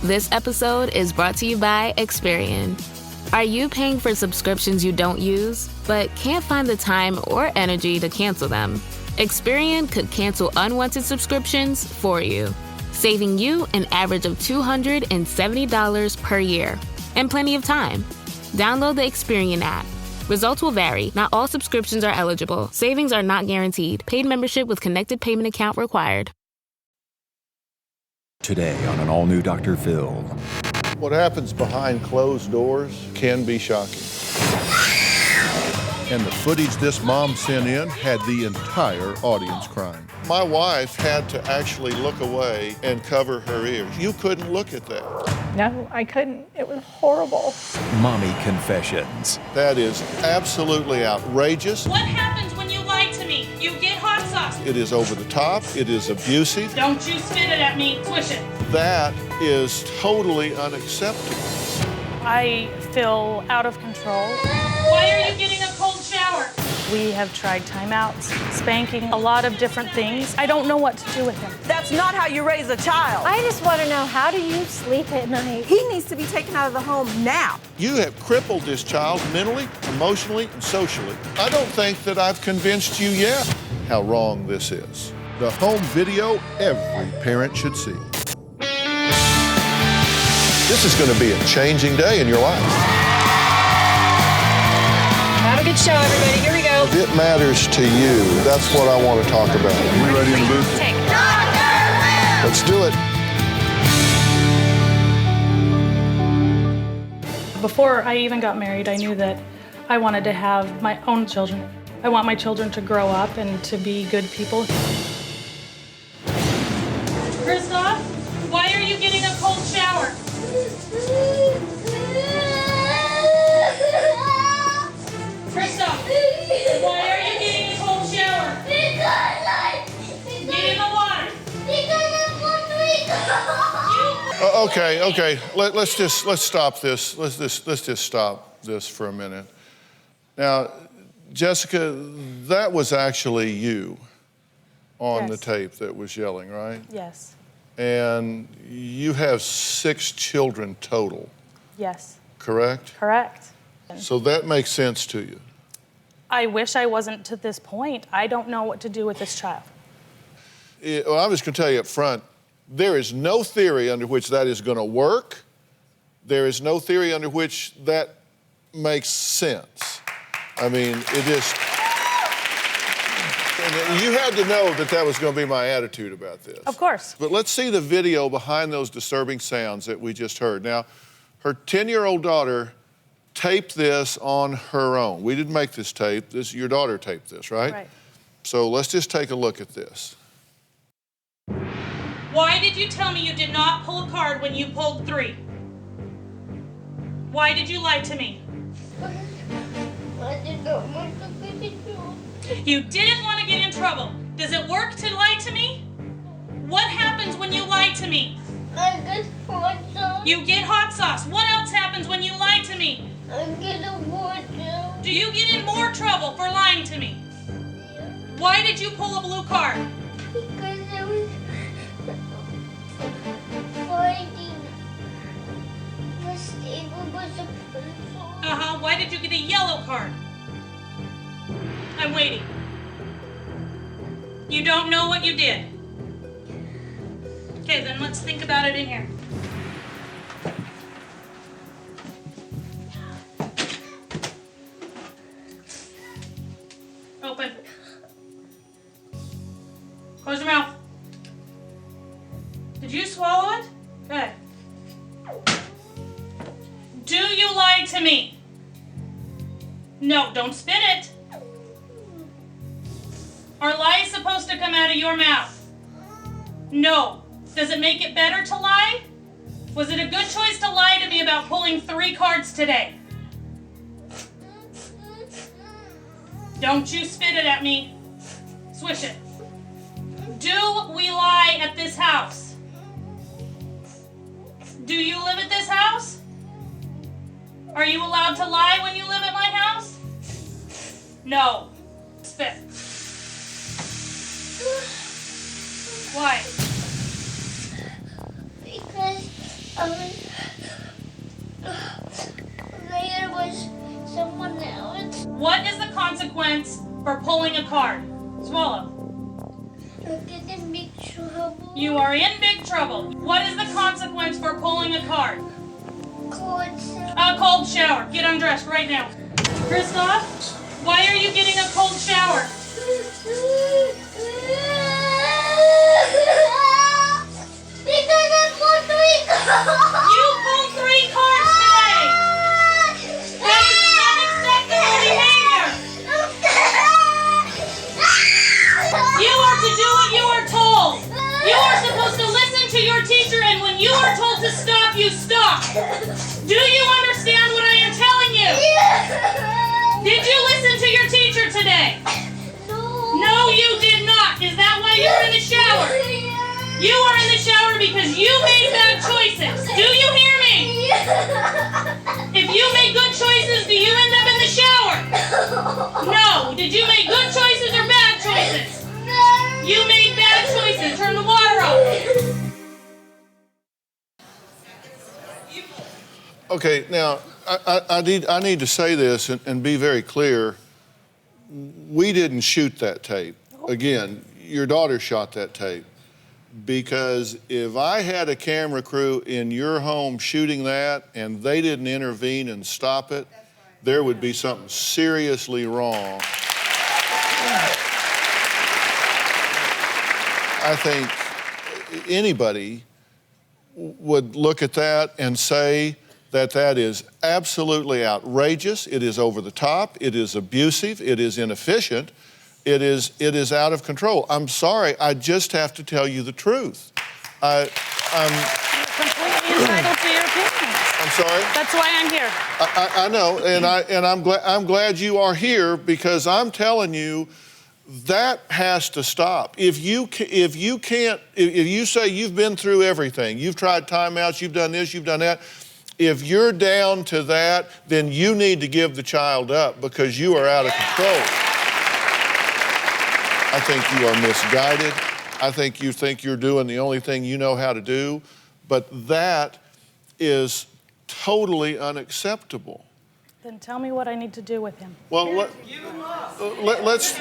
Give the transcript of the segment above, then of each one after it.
This episode is brought to you by Experian. Are you paying for subscriptions you don't use, but can't find the time or energy to cancel them? Experian could cancel unwanted subscriptions for you, saving you an average of $270 per year and plenty of time. Download the Experian app. Results will vary. Not all subscriptions are eligible. Savings are not guaranteed. Paid membership with connected payment account required. Today on an all-new Dr. Phil. What happens behind closed doors can be shocking. And the footage this mom sent in had the entire audience crying. My wife had to actually look away and cover her ears. You couldn't look at that. No, I couldn't. It was horrible. Mommy Confessions. That is absolutely outrageous. What happens when you lie to me? You get hot sauce. It is over the top. It is abusive. Don't you spit it at me. Swish it. That is totally unacceptable. I feel out of control. Why are you getting a cold shower? We have tried timeouts, spanking, a lot of different things. I don't know what to do with him. That's not how you raise a child. I just want to know, how do you sleep at night? He needs to be taken out of the home now. You have crippled this child mentally, emotionally, and socially. I don't think that I've convinced you yet how wrong this is. The home video every parent should see. This is going to be a changing day in your life. Have a good show, everybody. Here we go. If it matters to you, that's what I want to talk about. Are we ready in the booth? Take. Let's do it. Before I even got married, I knew that I wanted to have my own children. I want my children to grow up and to be good people. Kristoff, why are you getting a cold shower? Kristoff, why are you getting a cold shower? Get in the water. Okay. Let's stop this. Let's just stop this for a minute. Now, Jessica, that was actually you on the tape that was yelling, right? Yes. And you have 6 children total, Yes. correct? Correct. So that makes sense to you. I wish I wasn't to this point. I don't know what to do with this child. Well, I'm just going to tell you up front, there is no theory under which that is going to work. There is no theory under which that makes sense. I mean, it just... You had to know that that was going to be my attitude about this. Of course. But let's see the video behind those disturbing sounds that we just heard. Now, her 10-year-old daughter taped this on her own. We didn't make this tape. Your daughter taped this, right? Right. So let's just take a look at this. Why did you tell me you did not pull a card when you pulled 3? Why did you lie to me? I did not want to get in trouble. You didn't want to get in trouble. Does it work to lie to me? What happens when you lie to me? I get hot sauce. You get hot sauce. What else happens when you lie to me? I get a water. Do you get in more trouble for lying to me? Why did you pull a blue card? Because I was fighting. The table was a pencil. Why did you get a yellow card? I'm waiting. You don't know what you did. Okay, then let's think about it in here. Open. Close your mouth. Did you swallow it? Good. Do you lie to me? No, don't spit it. Are lies supposed to come out of your mouth? No. Does it make it better to lie? Was it a good choice to lie to me about pulling 3 cards today? Don't you spit it at me. Swish it. Do we lie at this house? Do you live at this house? Are you allowed to lie when you live at my house? No. Spit. Why? Because pulling a card. Swallow. I'm in big trouble. You are in big trouble. What is the consequence for pulling a card? A cold shower. Get undressed right now. Kristoff, why are you getting a cold shower? Because I pulled 3 cards. You pulled 3 cards today. That is unacceptable behavior. You are to do what you are told. You are supposed to listen to your teacher, and when you are told to stop, you stop. Do you understand what I am telling you? Did you listen to your teacher today? No, you did not. Is that why you're in the shower? You are in the shower because you made bad choices. Do you hear me? If you make good choices, do you end up in the shower? No. Did you make good choices or bad choices? You made bad choices. Turn the water off. Okay, now, I need to say this and be very clear. We didn't shoot that tape. Again, your daughter shot that tape. Because if I had a camera crew in your home shooting that and they didn't intervene and stop it, there would be something seriously wrong. I think anybody would look at that and say that that is absolutely outrageous, it is over the top, it is abusive, it is inefficient, it is out of control. I'm sorry, I just have to tell you the truth. You're completely entitled to your opinion. I'm sorry? That's why I'm here. I know, and I'm glad you are here because I'm telling you that has to stop. If you say you've been through everything, you've tried timeouts, you've done this, you've done that, if you're down to that, then you need to give the child up because you are out of control. I think you are misguided. I think you think you're doing the only thing you know how to do, but that is totally unacceptable. Then tell me what I need to do with him. Well, let's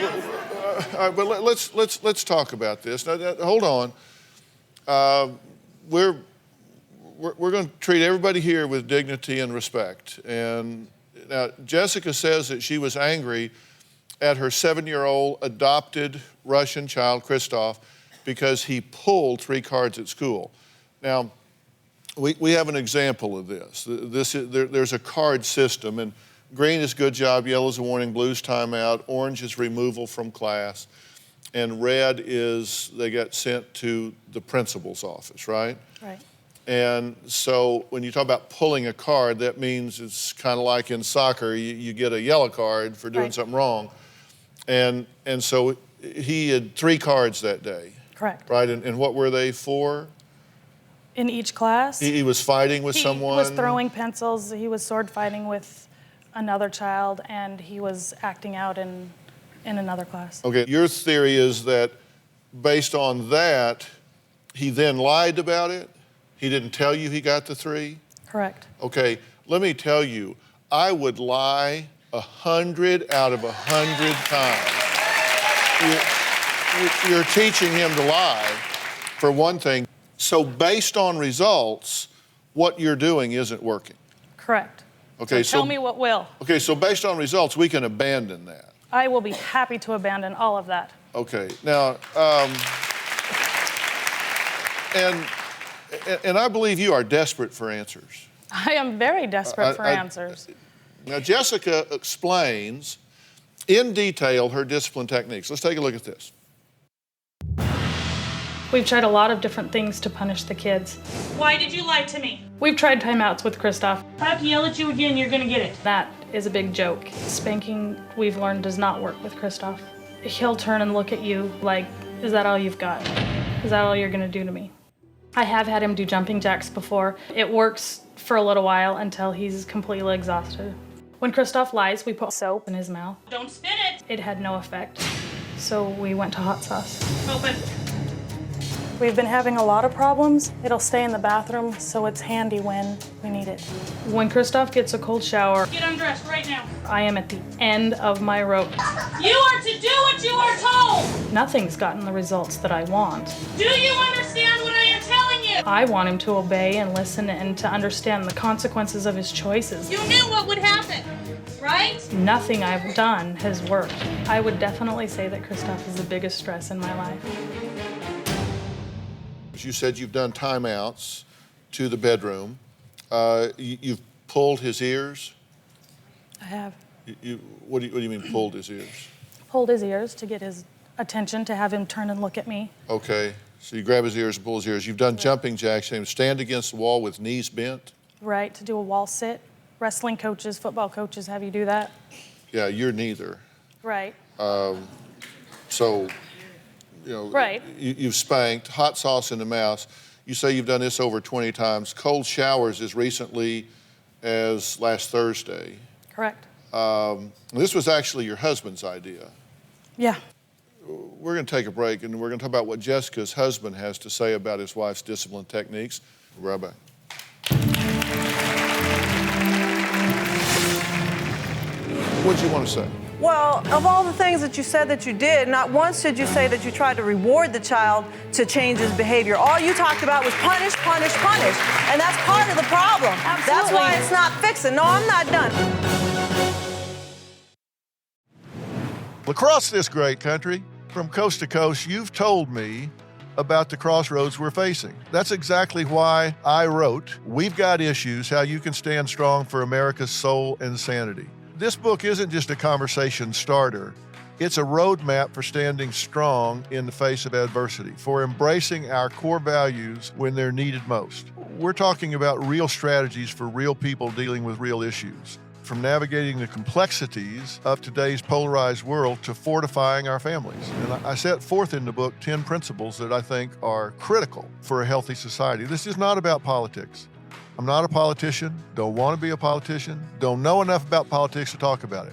talk about this. Now, hold on. We're going to treat everybody here with dignity and respect. And now Jessica says that she was angry at her 7-year-old adopted Russian child, Kristoff, because he pulled 3 cards at school. Now, we have an example of this. There's a card system, and green is good job, yellow is a warning, blue is timeout, orange is removal from class, and red is they get sent to the principal's office, right? Right. And so when you talk about pulling a card, that means it's kind of like in soccer, you get a yellow card for doing something wrong. And so he had 3 cards that day. Correct. Right, and what were they for? In each class. He was fighting with someone? He was throwing pencils, he was sword fighting with another child, and he was acting out in another class. Okay, your theory is that based on that, he then lied about it? He didn't tell you he got the 3? Correct. Okay, let me tell you, I would lie 100 out of 100 times. You're teaching him to lie, for one thing. So based on results, what you're doing isn't working. Correct. Okay, so tell me what will. Okay, so based on results, we can abandon that. I will be happy to abandon all of that. Okay, now, and I believe you are desperate for answers. I am very desperate for answers. Now, Jessica explains in detail her discipline techniques. Let's take a look at this. We've tried a lot of different things to punish the kids. Why did you lie to me? We've tried timeouts with Kristoff. If I have to yell at you again, you're gonna get it. That is a big joke. Spanking, we've learned, does not work with Kristoff. He'll turn and look at you like, is that all you've got? Is that all you're gonna do to me? I have had him do jumping jacks before. It works for a little while until he's completely exhausted. When Kristoff lies, we put soap in his mouth. Don't spit it. It had no effect, so we went to hot sauce. Open. We've been having a lot of problems. It'll stay in the bathroom, so it's handy when we need it. When Kristoff gets a cold shower, Get undressed right now. I am at the end of my rope. You are to do what you are told. Nothing's gotten the results that I want. Do you understand what I am telling you? I want him to obey and listen and to understand the consequences of his choices. You knew what would happen, right? Nothing I've done has worked. I would definitely say that Kristoff is the biggest stress in my life. You said you've done timeouts to the bedroom. You've pulled his ears. I have What do you mean pulled his ears? pulled his ears to get his attention, to have him turn and look at me. Okay, so you grab his ears and pull his ears. You've done jumping jacks. Stand against the wall with knees bent. Right, to do a wall sit. Wrestling coaches, football coaches have you do that. Yeah, you're neither. Right. So, you know, Right. You've spanked, hot sauce in the mouth. You say you've done this over 20 times. Cold showers as recently as last Thursday. Correct. This was actually your husband's idea. Yeah. We're going to take a break, and we're going to talk about what Jessica's husband has to say about his wife's discipline techniques. We'll be right back. What did you want to say? Well, of all the things that you said that you did, not once did you say that you tried to reward the child to change his behavior. All you talked about was punish, punish, punish. And that's part of the problem. Absolutely. That's why it's not fixing. No, I'm not done. Across this great country, from coast to coast, you've told me about the crossroads we're facing. That's exactly why I wrote, We've Got Issues, How You Can Stand Strong for America's Soul and Sanity. This book isn't just a conversation starter. It's a roadmap for standing strong in the face of adversity, for embracing our core values when they're needed most. We're talking about real strategies for real people dealing with real issues, from navigating the complexities of today's polarized world to fortifying our families. And I set forth in the book 10 principles that I think are critical for a healthy society. This is not about politics. I'm not a politician, don't want to be a politician, don't know enough about politics to talk about it.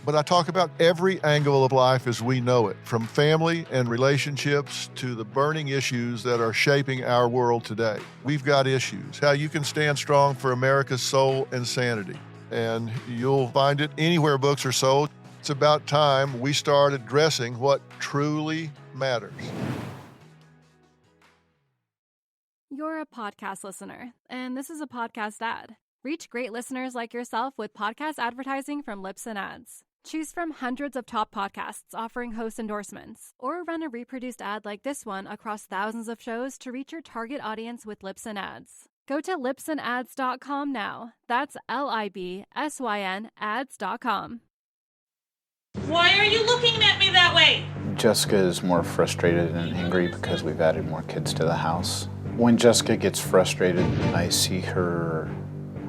But I talk about every angle of life as we know it, from family and relationships to the burning issues that are shaping our world today. We've got issues, how you can stand strong for America's soul and sanity. And you'll find it anywhere books are sold. It's about time we start addressing what truly matters. You're a podcast listener, and this is a podcast ad. Reach great listeners like yourself with podcast advertising from Lips and Ads. Choose from hundreds of top podcasts offering host endorsements, or run a reproduced ad like this one across thousands of shows to reach your target audience with Lips and Ads. Go to lipsandads.com now. That's LIBSYN ads.com. Why are you looking at me that way? Jessica is more frustrated and angry because we've added more kids to the house. When Jessica gets frustrated, I see her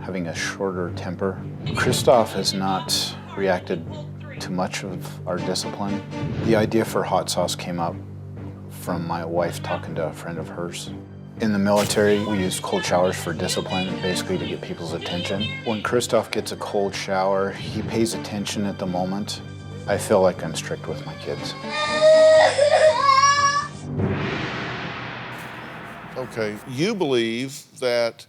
having a shorter temper. Kristoff has not reacted to much of our discipline. The idea for hot sauce came up from my wife talking to a friend of hers. In the military, we use cold showers for discipline, basically to get people's attention. When Kristoff gets a cold shower, he pays attention at the moment. I feel like I'm strict with my kids. Okay, you believe that,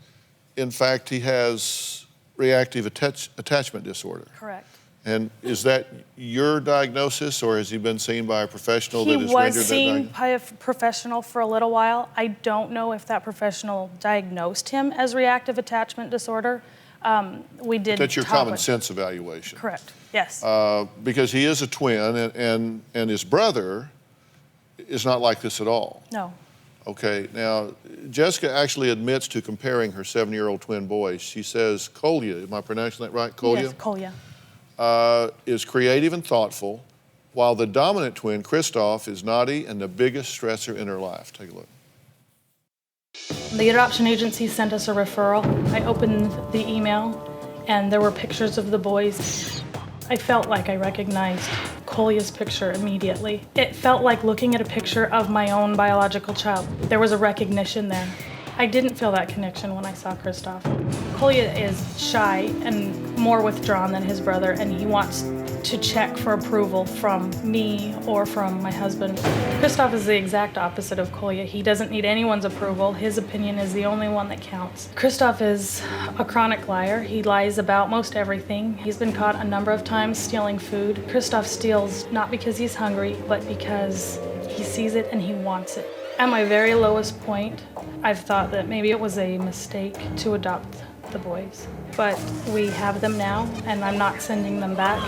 in fact, he has reactive attachment disorder. Correct. And is that your diagnosis, or has he been seen by a professional that has rendered that diagnosis? He was seen by a professional for a little while. I don't know if that professional diagnosed him as reactive attachment disorder. We did. That's your common sense evaluation. Correct. Yes. Because he is a twin, and his brother is not like this at all. No. Okay, now, Jessica actually admits to comparing her 7-year-old twin boys. She says Kolya, am I pronouncing that right? Kolya? Yes, Kolya. Is creative and thoughtful, while the dominant twin, Kristoff, is naughty and the biggest stressor in her life. Take a look. The adoption agency sent us a referral. I opened the email, and there were pictures of the boys. I felt like I recognized Kolya's picture immediately. It felt like looking at a picture of my own biological child. There was a recognition there. I didn't feel that connection when I saw Kristoff. Kolya is shy and more withdrawn than his brother, and he wants to check for approval from me or from my husband. Kristoff is the exact opposite of Kolya. He doesn't need anyone's approval. His opinion is the only one that counts. Kristoff is a chronic liar. He lies about most everything. He's been caught a number of times stealing food. Kristoff steals not because he's hungry, but because he sees it and he wants it. At my very lowest point, I've thought that maybe it was a mistake to adopt the boys. But we have them now, and I'm not sending them back.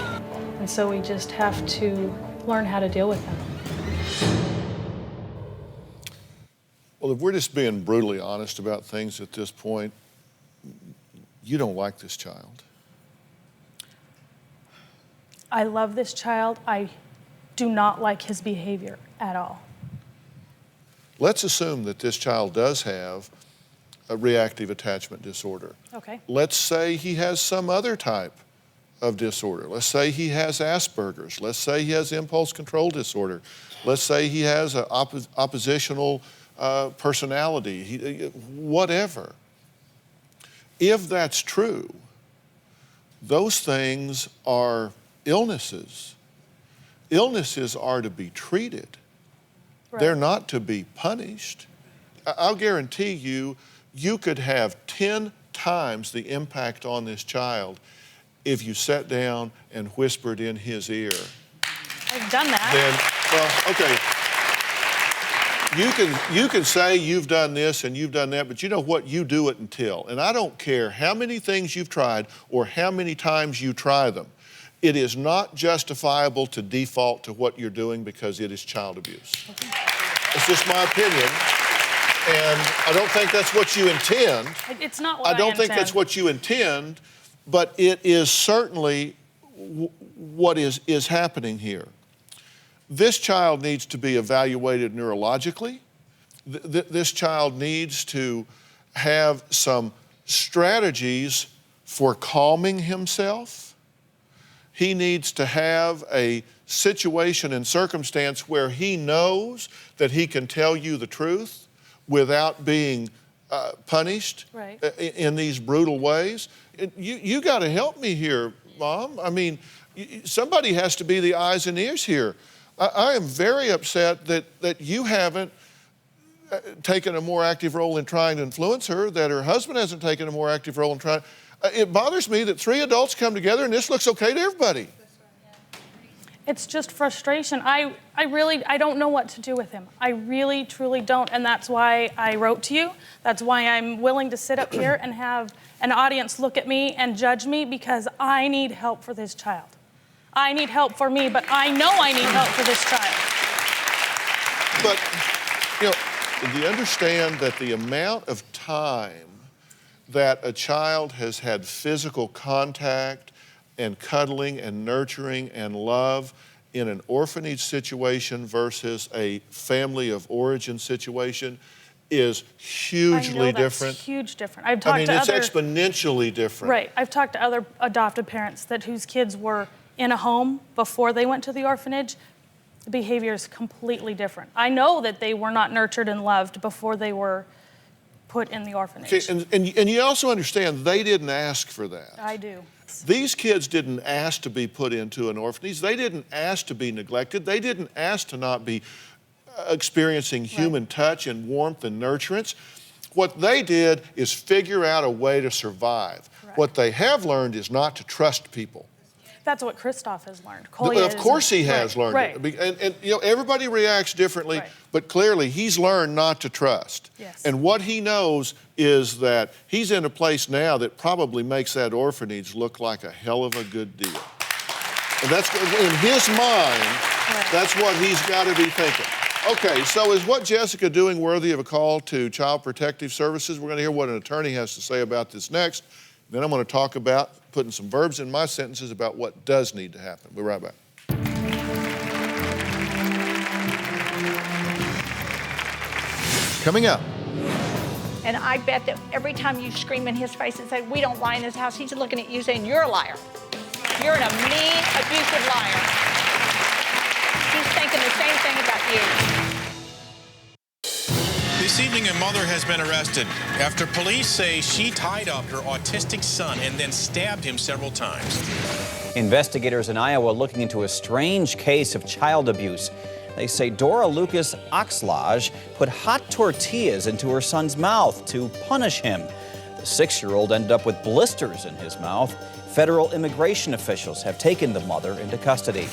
And so we just have to learn how to deal with them. Well, if we're just being brutally honest about things at this point, you don't like this child. I love this child. I do not like his behavior at all. Let's assume that this child does have a reactive attachment disorder. Okay. Let's say he has some other type of disorder. Let's say he has Asperger's. Let's say he has impulse control disorder. Let's say he has an oppositional personality, whatever. If that's true, those things are illnesses. Illnesses are to be treated. Right. They're not to be punished. I'll guarantee you, you could have 10 times the impact on this child if you sat down and whispered in his ear. I've done that. Then, well, okay. You can say you've done this and you've done that, but you know what? You do it until. And I don't care how many things you've tried or how many times you try them. It is not justifiable to default to what you're doing because it is child abuse. Okay. It's just my opinion. And I don't think that's what you intend. It's not what I don't think that's what you intend, but it is certainly what is happening here. This child needs to be evaluated neurologically. This child needs to have some strategies for calming himself. He needs to have a situation and circumstance where he knows that he can tell you the truth without being punished in these brutal ways. You got to help me here, Mom. I mean, somebody has to be the eyes and ears here. I am very upset that you haven't taken a more active role in trying to influence her, that her husband hasn't taken a more active role in trying. It bothers me that 3 adults come together and this looks okay to everybody. It's just frustration. I don't know what to do with him. I really, truly don't. And that's why I wrote to you. That's why I'm willing to sit up here and have an audience look at me and judge me, because I need help for this child. I need help for me, but I know I need help for this child. But, do you understand that the amount of time that a child has had physical contact and cuddling and nurturing and love in an orphanage situation versus a family of origin situation is hugely different? It's huge different. I've talked to it's exponentially different. Right. I've talked to other adopted parents whose kids were in a home before they went to the orphanage. The behavior is completely different. I know that they were not nurtured and loved before they were put in the orphanage. Okay, and you also understand they didn't ask for that. I do. These kids didn't ask to be put into an orphanage. They didn't ask to be neglected. They didn't ask to not be experiencing human touch and warmth and nurturance. What they did is figure out a way to survive. Right. What they have learned is not to trust people. That's what Kristoff has learned. Of course he has learned it. And everybody reacts differently, but clearly he's learned not to trust. Yes. And what he knows is that he's in a place now that probably makes that orphanage look like a hell of a good deal. And that's, in his mind, that's what he's got to be thinking. Okay, so is what Jessica doing worthy of a call to Child Protective Services? We're going to hear what an attorney has to say about this next. Then I'm going to talk about putting some verbs in my sentences about what does need to happen. We'll be right back. Coming up. And I bet that every time you scream in his face and say, we don't lie in his house, he's looking at you saying, you're a liar. You're a mean, abusive liar. He's thinking the same thing about you. This evening, a mother has been arrested after police say she tied up her autistic son and then stabbed him several times. Investigators in Iowa looking into a strange case of child abuse. They say Dora Lucas Oxlage put hot tortillas into her son's mouth to punish him. The 6-year-old ended up with blisters in his mouth. Federal immigration officials have taken the mother into custody.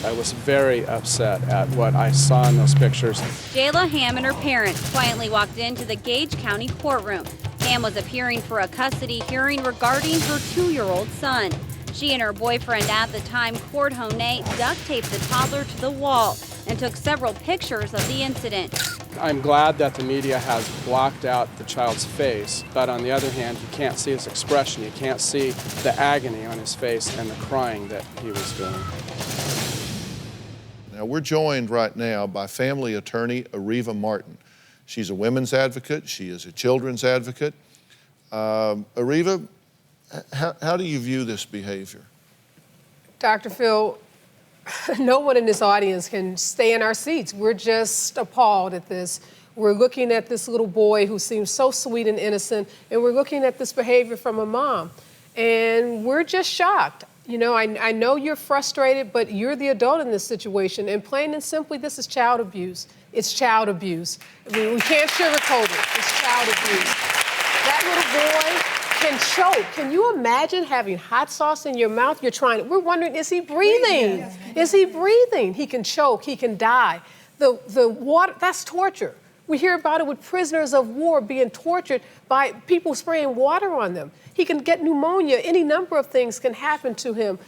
I was very upset at what I saw in those pictures. Jayla Ham and her parents quietly walked into the Gage County courtroom. Ham was appearing for a custody hearing regarding her 2-year-old son. She and her boyfriend at the time, Cord Honay, duct taped the toddler to the wall and took several pictures of the incident. I'm glad that the media has blocked out the child's face, but on the other hand, you can't see his expression. You can't see the agony on his face and the crying that he was doing. Now, we're joined right now by family attorney Ariva Martin. She's a women's advocate. She is a children's advocate. Ariva, how do you view this behavior? Dr. Phil, no one in this audience can stay in our seats. We're just appalled at this. We're looking at this little boy who seems so sweet and innocent, and we're looking at this behavior from a mom. And we're just shocked. You know, I know you're frustrated, but you're the adult in this situation. And plain and simply, this is child abuse. It's child abuse. I mean, we can't sugarcoat it. It's child abuse. That little boy can choke. Can you imagine having hot sauce in your mouth? We're wondering, is he breathing? Is he breathing? He can choke, he can die. The water, that's torture. We hear about it with prisoners of war being tortured by people spraying water on them. He can get pneumonia. Any number of things can happen to him.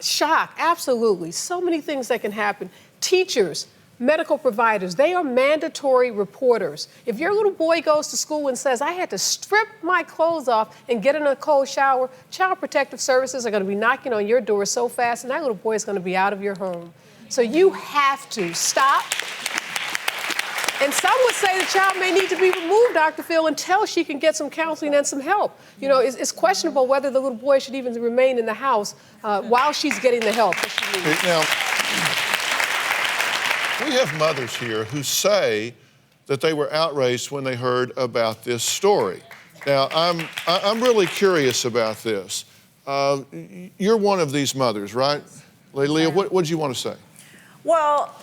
Shock, absolutely. So many things that can happen. Teachers, medical providers, they are mandatory reporters. If your little boy goes to school and says, I had to strip my clothes off and get in a cold shower, Child Protective Services are going to be knocking on your door so fast, and that little boy is going to be out of your home. So you have to stop. And some would say the child may need to be removed, Dr. Phil, until she can get some counseling and some help. You know, it's questionable whether the little boy should even remain in the house while she's getting the help that she needs. Now, we have mothers here who say that they were outraged when they heard about this story. Now, I'm really curious about this. You're one of these mothers, right? Leah, what did you want to say? Well,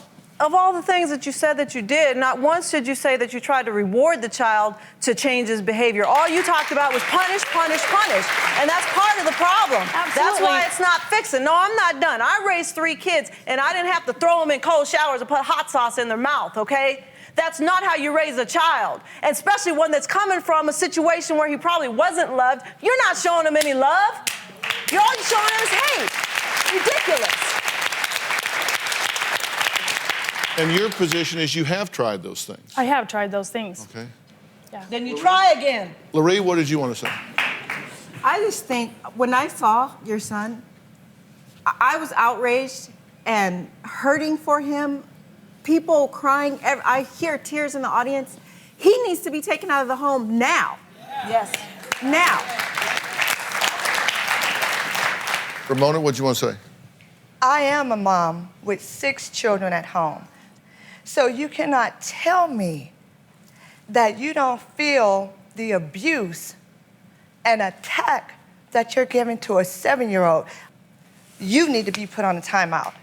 of all the things that you said that you did, not once did you say that you tried to reward the child to change his behavior. All you talked about was punish, punish, punish. And that's part of the problem. Absolutely. That's why it's not fixing. No, I'm not done. I raised 3 kids, and I didn't have to throw them in cold showers and put hot sauce in their mouth, okay? That's not how you raise a child, and especially one that's coming from a situation where he probably wasn't loved. You're not showing him any love. You're all showing him is hate. Ridiculous. And your position is you have tried those things. I have tried those things. Okay. Yeah. Then you try again. Laree, what did you want to say? I just think when I saw your son, I was outraged and hurting for him. People crying. I hear tears in the audience. He needs to be taken out of the home now. Yes. Now. Ramona, what did you want to say? I am a mom with 6 children at home. So you cannot tell me that you don't feel the abuse and attack that you're giving to a 7-year-old. You need to be put on a timeout.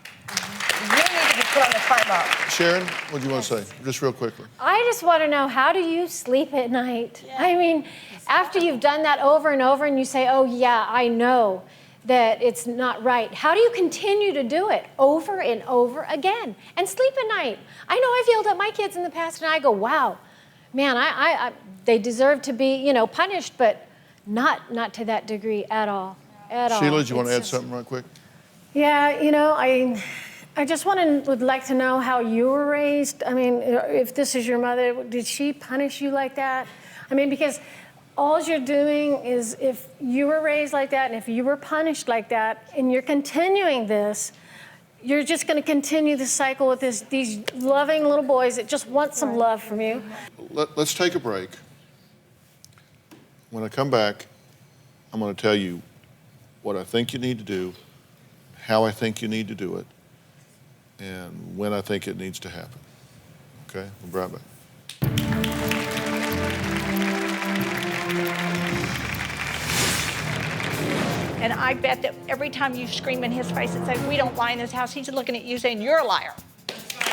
You need to be put on a timeout. Sharon, what do you want to say? Just real quickly. I just want to know, how do you sleep at night? Yeah. I mean, after you've done that over and over and you say, oh yeah, I know that it's not right. How do you continue to do it over and over again and sleep at night? I know I've yelled at my kids in the past and I go, wow, man, they deserve to be, you know, punished, but not to that degree at all, at all. Sheila, do you want to add something real quick? Yeah, you know, I just would like to know how you were raised. I mean, if this is your mother, did she punish you like that? I mean, because all you're doing is, if you were raised like that and if you were punished like that and you're continuing this, you're just going to continue the cycle with these loving little boys that just want some love from you. Let's take a break. When I come back, I'm going to tell you what I think you need to do, how I think you need to do it, and when I think it needs to happen. Okay? We'll be right back. And I bet that every time you scream in his face and say, we don't lie in this house, he's looking at you saying, you're a liar.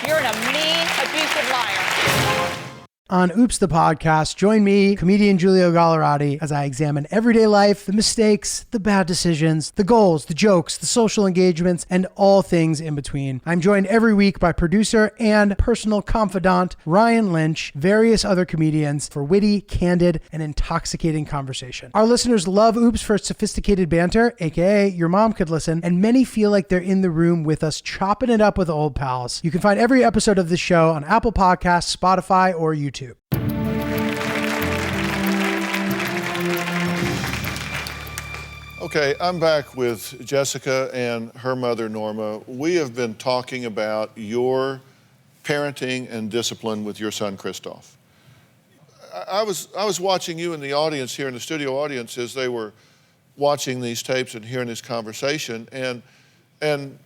You're a mean, abusive liar. On Oops the Podcast, join me, comedian Giulio Gallerati, as I examine everyday life, the mistakes, the bad decisions, the goals, the jokes, the social engagements, and all things in between. I'm joined every week by producer and personal confidant Ryan Lynch, various other comedians for witty, candid, and intoxicating conversation. Our listeners love Oops for its sophisticated banter, aka your mom could listen, and many feel like they're in the room with us chopping it up with old pals. You can find every episode of this show on Apple Podcasts, Spotify, or YouTube. Okay, I'm back with Jessica and her mother, Norma. We have been talking about your parenting and discipline with your son, Kristoff. I was watching you in the audience here, in the studio audience, as they were watching these tapes and hearing this conversation. And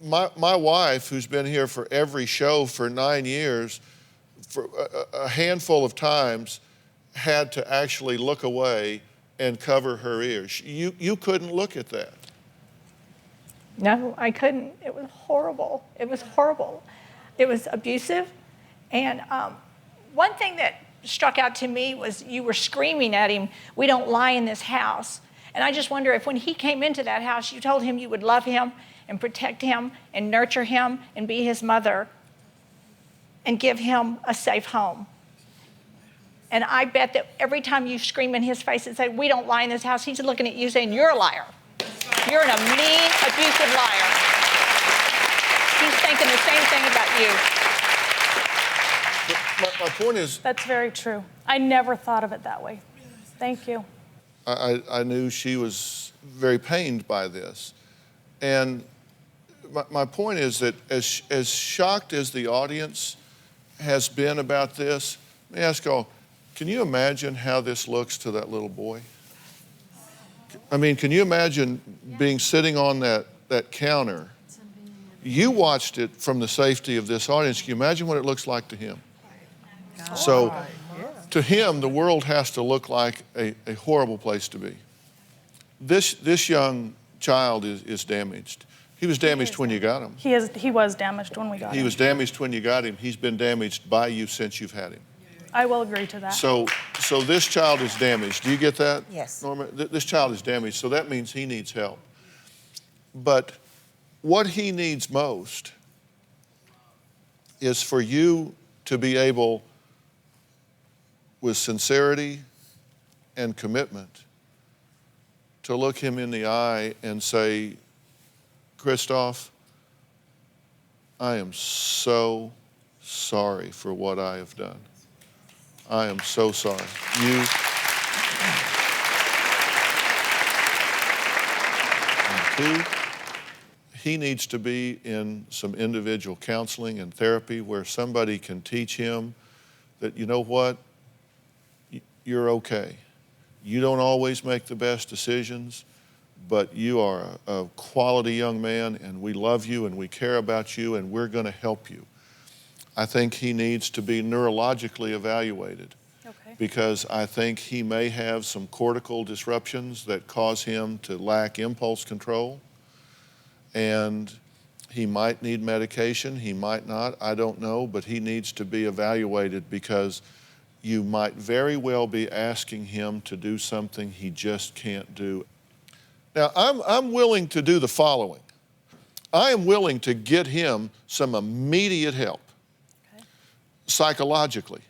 my wife, who's been here for every show for 9 years, for a handful of times, had to actually look away and cover her ears. You couldn't look at that. No, I couldn't. It was horrible. It was horrible. It was abusive. And one thing that struck out to me was you were screaming at him, we don't lie in this house. And I just wonder if when he came into that house, you told him you would love him and protect him and nurture him and be his mother and give him a safe home. And I bet that every time you scream in his face and say, we don't lie in this house, he's looking at you saying, you're a liar. You're a mean, abusive liar. He's thinking the same thing about you. My point is... That's very true. I never thought of it that way. Thank you. I knew she was very pained by this. And my point is that as shocked as the audience has been about this, let me ask y'all, can you imagine how this looks to that little boy? I mean, can you imagine being sitting on that counter? You watched it from the safety of this audience. Can you imagine what it looks like to him? So to him, the world has to look like a horrible place to be. This young child is damaged. He was damaged when you got him. He was damaged when we got him. He was damaged when you got him. He's been damaged by you since you've had him. I will agree to that. So this child is damaged. Do you get that? Yes. Norma? This child is damaged, so that means he needs help. But what he needs most is for you to be able, with sincerity and commitment, to look him in the eye and say, Kristoff, I am so sorry for what I have done. I am so sorry. And two, he needs to be in some individual counseling and therapy where somebody can teach him that, you know what, you're okay. You don't always make the best decisions, but you are a quality young man, and we love you and we care about you, and we're going to help you. I think he needs to be neurologically evaluated, because I think he may have some cortical disruptions that cause him to lack impulse control, and he might need medication, he might not, I don't know, but he needs to be evaluated, because you might very well be asking him to do something he just can't do. Now, I'm willing to do the following. I am willing to get him some immediate help, psychologically.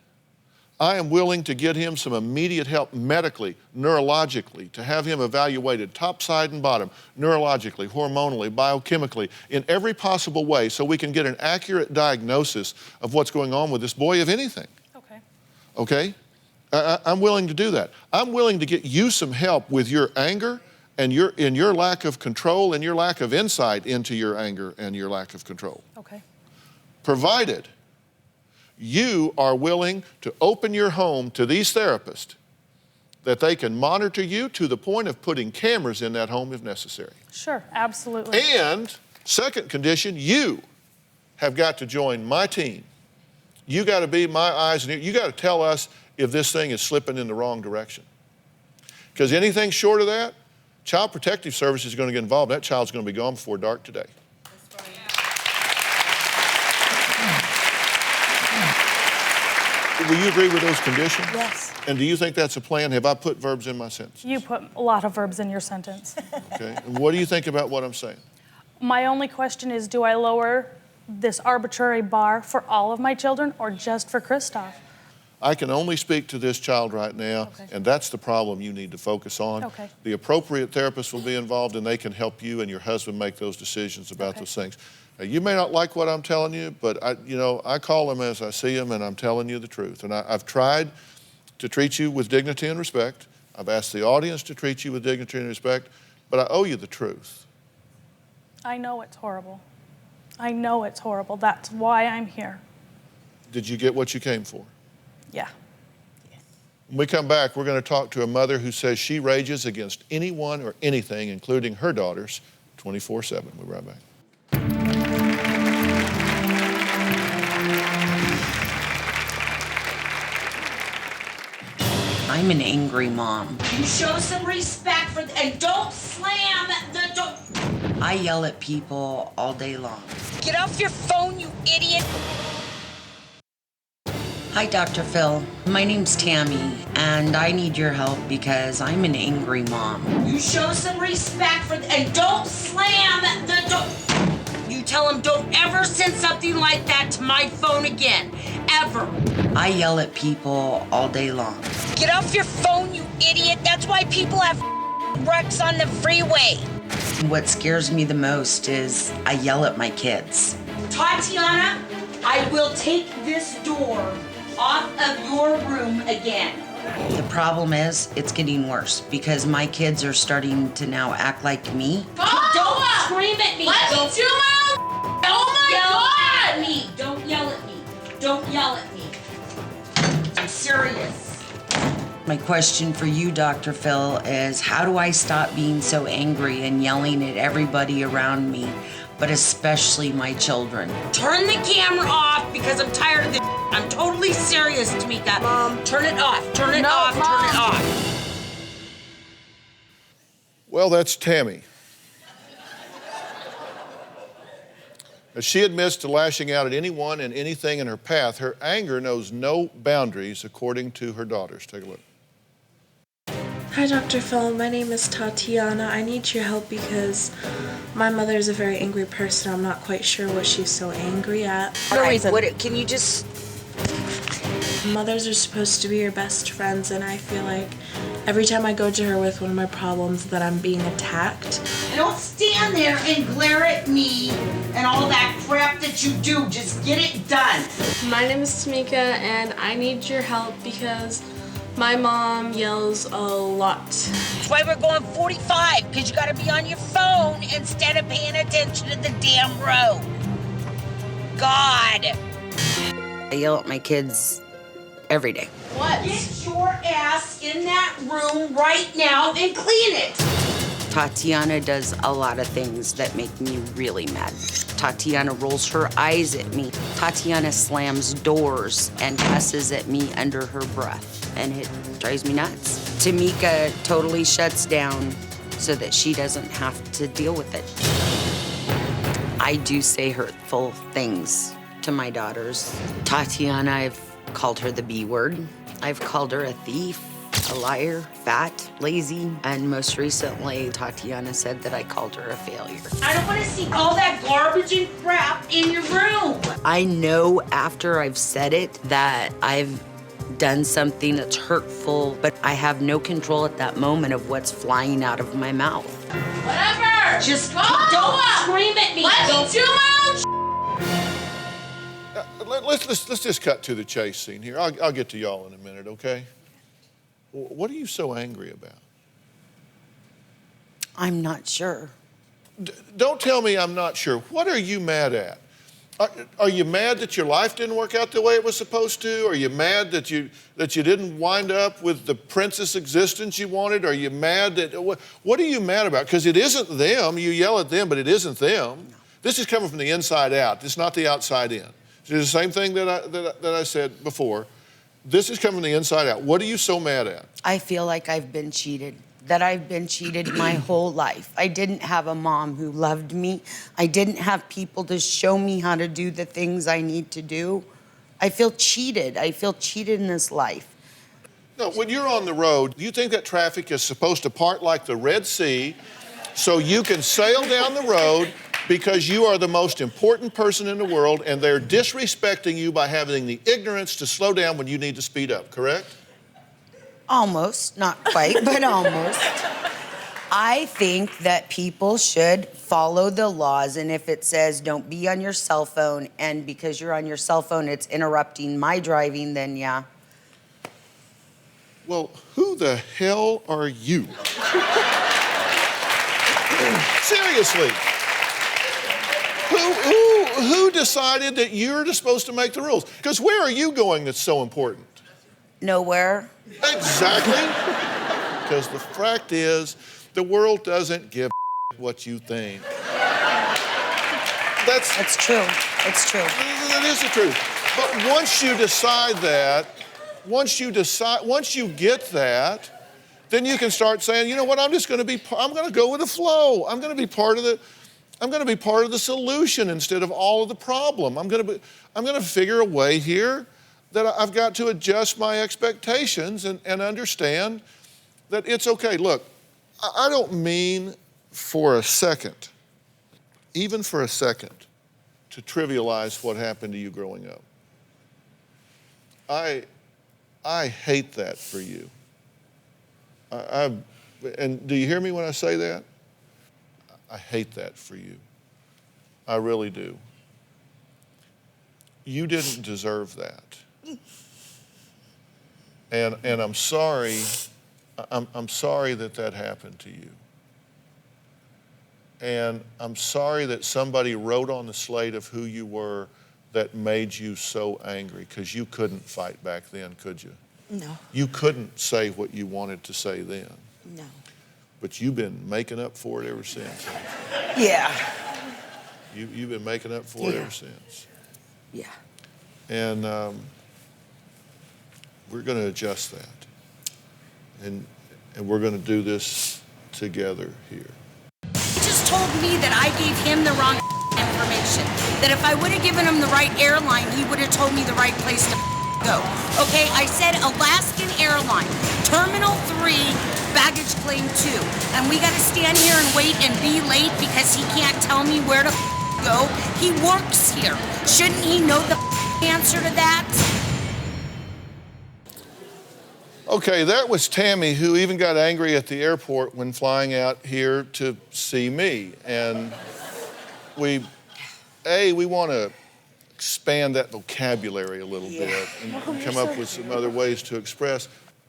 I am willing to get him some immediate help medically, neurologically, to have him evaluated top, side, and bottom, neurologically, hormonally, biochemically, in every possible way, so we can get an accurate diagnosis of what's going on with this boy, if anything. Okay? I'm willing to do that. I'm willing to get you some help with your anger and your lack of control and your lack of insight into your anger and your lack of control. Okay. Provided you are willing to open your home to these therapists, that they can monitor you to the point of putting cameras in that home if necessary. Sure, absolutely. And second condition, you have got to join my team. You got to be my eyes and ears. You got to tell us if this thing is slipping in the wrong direction. Because anything short of that, Child Protective Services is going to get involved. That child's going to be gone before dark today. Will you agree with those conditions? Yes. And do you think that's a plan? Have I put verbs in my sentence? You put a lot of verbs in your sentence. Okay. And what do you think about what I'm saying? My only question is, do I lower this arbitrary bar for all of my children or just for Kristoff? I can only speak to this child right now, and that's the problem you need to focus on. Okay. The appropriate therapist will be involved, and they can help you and your husband make those decisions about those things. Now, you may not like what I'm telling you, but I call them as I see them, and I'm telling you the truth. And I've tried to treat you with dignity and respect. I've asked the audience to treat you with dignity and respect, but I owe you the truth. I know it's horrible. I know it's horrible. That's why I'm here. Did you get what you came for? Yeah. When we come back, we're going to talk to a mother who says she rages against anyone or anything, including her daughters, 24/7. We'll be right back. I'm an angry mom. You show some respect and don't slam the door. I yell at people all day long. Get off your phone, you idiot. Hi, Dr. Phil. My name's Tammy, and I need your help because I'm an angry mom. You show some respect and don't slam the door. You tell him don't ever send something like that to my phone again. Ever. I yell at people all day long. Get off your phone, you idiot. That's why people have wrecks on the freeway. What scares me the most is I yell at my kids. Tatiana, I will take this door off of your room again. The problem is it's getting worse because my kids are starting to now act like me. Don't scream at me. Let me do my own. Oh my God! Me. Don't yell at me. Don't yell at me. I'm serious. My question for you, Dr. Phil, is how do I stop being so angry and yelling at everybody around me, but especially my children? Turn the camera off because I'm tired of this. I'm totally serious, Tamika. Mom. Turn it off. Turn it off. Mom. Turn it off. Well, that's Tammy. As she admits to lashing out at anyone and anything in her path, her anger knows no boundaries, according to her daughters. Take a look. Hi, Dr. Phil. My name is Tatiana. I need your help because my mother is a very angry person. I'm not quite sure what she's so angry at. No reason. Can you just... Mothers are supposed to be your best friends, and I feel like every time I go to her with one of my problems that I'm being attacked. Don't stand there and glare at me and all that crap that you do. Just get it done. My name is Tamika, and I need your help because my mom yells a lot. That's why we're going 45, because you gotta be on your phone instead of paying attention to the damn road. God. I yell at my kids every day. What? Get your ass in that room right now and clean it. Tatiana does a lot of things that make me really mad. Tatiana rolls her eyes at me. Tatiana slams doors and cusses at me under her breath, and it drives me nuts. Tamika totally shuts down so that she doesn't have to deal with it. I do say hurtful things to my daughters. Tatiana, I've called her the B word. I've called her a thief, a liar, fat, lazy, and most recently, Tatiana said that I called her a failure. I don't want to see all that garbage and crap in your room. I know after I've said it that I've done something that's hurtful, but I have no control at that moment of what's flying out of my mouth. Whatever. Just don't scream at me. Let me do my own Let's just cut to the chase scene here. I'll get to y'all in a minute, okay? What are you so angry about? I'm not sure. Don't tell me I'm not sure. What are you mad at? Are you mad that your life didn't work out the way it was supposed to? Are you mad that you didn't wind up with the princess existence you wanted? Are you mad that what are you mad about? Because it isn't them. You yell at them, but it isn't them. No. This is coming from the inside out. It's not the outside in. It's the same thing that I said before. This is coming from the inside out. What are you so mad at? I feel like I've been cheated. that I've been cheated my whole life. I didn't have a mom who loved me. I didn't have people to show me how to do the things I need to do. I feel cheated. I feel cheated in this life. No, when you're on the road, do you think that traffic is supposed to part like the Red Sea so you can sail down the road because you are the most important person in the world and they're disrespecting you by having the ignorance to slow down when you need to speed up, correct? Almost, not quite, but almost. I think that people should follow the laws, and if it says don't be on your cell phone, and because you're on your cell phone, it's interrupting my driving, then yeah. Well, who the hell are you? Seriously. Who decided that you're supposed to make the rules? Because where are you going that's so important? Nowhere. Exactly. Because the fact is, the world doesn't give a what you think. That's true. It's true. That is the truth. But once you decide that, once you get that, then you can start saying, you know what, I'm going to go with the flow. I'm going to be part of the solution instead of all of the problem. I'm going to figure a way here that I've got to adjust my expectations and understand that it's okay. Look, I don't mean for a second, even for a second, to trivialize what happened to you growing up. I hate that for you. And do you hear me when I say that? I hate that for you. I really do. You didn't deserve that. And I'm sorry, I'm sorry that happened to you. And I'm sorry that somebody wrote on the slate of who you were that made you so angry, because you couldn't fight back then, could you? No. You couldn't say what you wanted to say then. No. But you've been making up for it ever since. Yeah. You've been making up for it ever since. Yeah. And we're going to adjust that. And we're going to do this together here. He just told me that I gave him the wrong information. That if I would have given him the right airline, he would have told me the right place to go. Okay, I said Alaskan Airline, Terminal 3, baggage claim 2. And we got to stand here and wait and be late because he can't tell me where to go. He works here. Shouldn't he know the answer to that? Okay, that was Tammy, who even got angry at the airport when flying out here to see me. And we want to expand that vocabulary a little bit and come up with some other ways to express.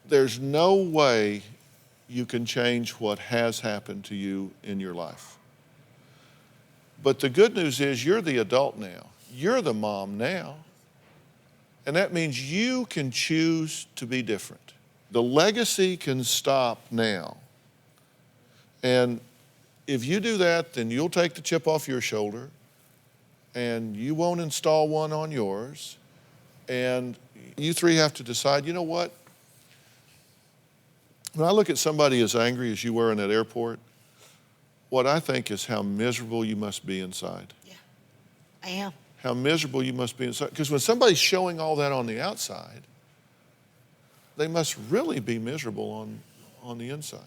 There's no way you can change what has happened to you in your life. But the good news is you're the adult now. You're the mom now. And that means you can choose to be different. The legacy can stop now. And if you do that, then you'll take the chip off your shoulder and you won't install one on yours. And you three have to decide, you know what? When I look at somebody as angry as you were in that airport, what I think is how miserable you must be inside. Yeah, I am. How miserable you must be inside. Because when somebody's showing all that on the outside, they must really be miserable on the inside.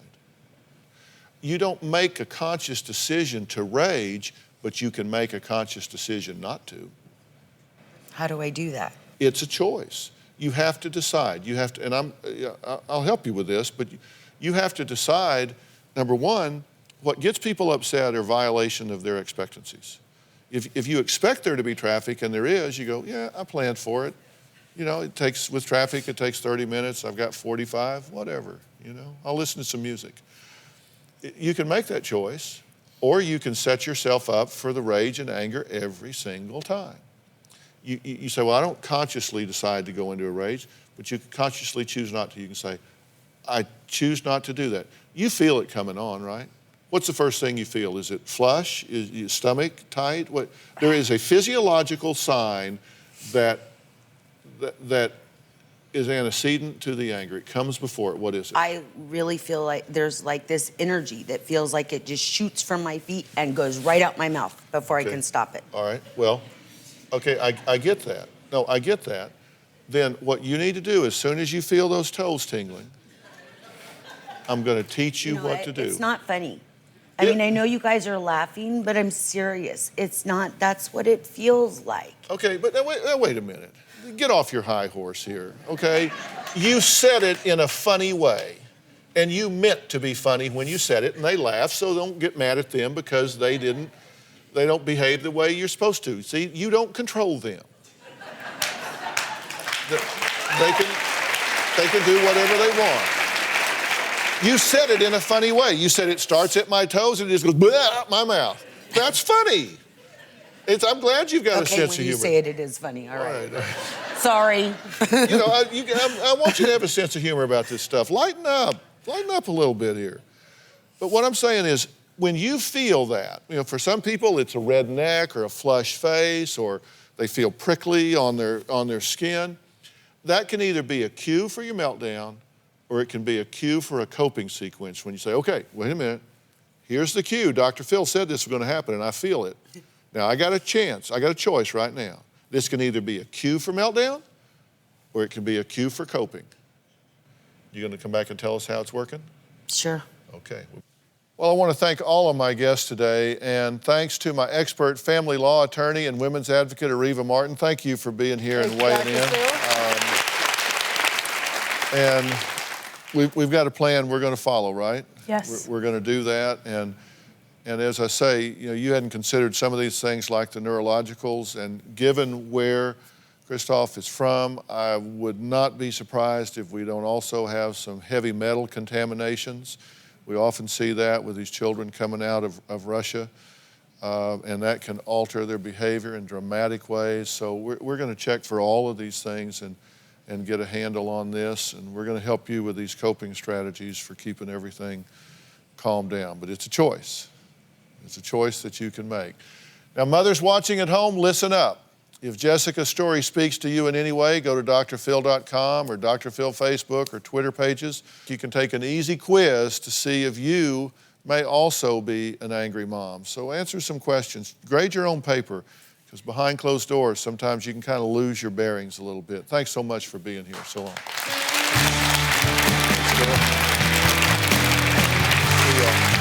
You don't make a conscious decision to rage, but you can make a conscious decision not to. How do I do that? It's a choice. You have to decide. You have to, and I'll help you with this, but you have to decide, number one, what gets people upset are violation of their expectancies. If you expect there to be traffic and there is, you go, yeah, I planned for it. You know, with traffic, it takes 30 minutes. I've got 45, whatever, you know. I'll listen to some music. You can make that choice, or you can set yourself up for the rage and anger every single time. You say, well, I don't consciously decide to go into a rage, but you can consciously choose not to. You can say, I choose not to do that. You feel it coming on, right? What's the first thing you feel? Is it flush? Is your stomach tight? There is a physiological sign that is antecedent to the anger. It comes before it. What is it? I really feel like there's like this energy that feels like it just shoots from my feet and goes right out my mouth before I can stop it. All right, well, okay, I get that. No, I get that. Then what you need to do, as soon as you feel those toes tingling, I'm going to teach you what to do. It's not funny. I mean, I know you guys are laughing, but I'm serious. It's not, that's what it feels like. Okay, but now wait a minute. Get off your high horse here, okay? You said it in a funny way, and you meant to be funny when you said it, and they laughed, so don't get mad at them because they don't behave the way you're supposed to. See, you don't control them. They can do whatever they want. You said it in a funny way. You said it starts at my toes and it just goes blah, out my mouth. That's funny. I'm glad you've got a sense of humor. Okay, when you say it is funny. All right. Sorry. You know, I want you to have a sense of humor about this stuff. Lighten up a little bit here. But what I'm saying is, when you feel that, you know, for some people it's a red neck or a flushed face or they feel prickly on their skin, that can either be a cue for your meltdown or it can be a cue for a coping sequence when you say, okay, wait a minute, here's the cue. Dr. Phil said this was going to happen and I feel it. Now I got a choice right now. This can either be a cue for meltdown or it can be a cue for coping. You going to come back and tell us how it's working? Sure. Okay. Well, I want to thank all of my guests today, and thanks to my expert family law attorney and women's advocate, Areva Martin. Thank you for being here and weighing in. And we've got a plan we're going to follow, right? Yes. We're going to do that, and as I say, you know, you hadn't considered some of these things like the neurologicals, and given where Kristoff is from, I would not be surprised if we don't also have some heavy metal contaminations. We often see that with these children coming out of Russia, and that can alter their behavior in dramatic ways. So we're going to check for all of these things and get a handle on this, and we're going to help you with these coping strategies for keeping everything calmed down. But it's a choice. It's a choice that you can make. Now, mothers watching at home, listen up. If Jessica's story speaks to you in any way, go to drphil.com or Dr. Phil Facebook or Twitter pages. You can take an easy quiz to see if you may also be an angry mom. So answer some questions. Grade your own paper, because behind closed doors, sometimes you can kind of lose your bearings a little bit. Thanks so much for being here. So long. See you all.